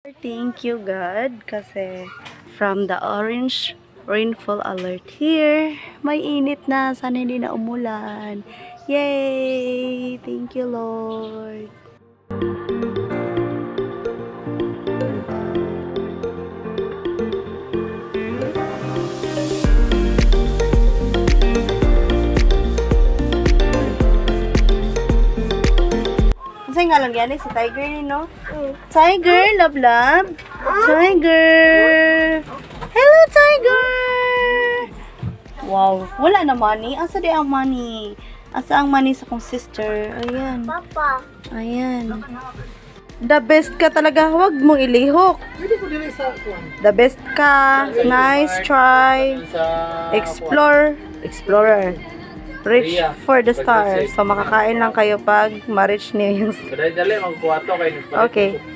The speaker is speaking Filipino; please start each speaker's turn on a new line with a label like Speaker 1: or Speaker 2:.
Speaker 1: Thank you God kasi from the orange rainfall alert here, may init na, sana hindi na umulan. Yay! Thank you Lord. Kasi nga lang yan si Tiger ni no? Tiger, love. Tiger. Hello, Tiger. Wow, wala na money. Asa di ang money? Asa ang money sa kong sister? Ayan.
Speaker 2: Papa.
Speaker 1: Ayan. The best ka talaga. Huwag mong ilihok. The best ka. Nice try. Explorer. Reach for the stars. So, makakain lang kayo pag ma-reach niyo yung...
Speaker 3: Dali, magkuha to kayo.
Speaker 1: Okay.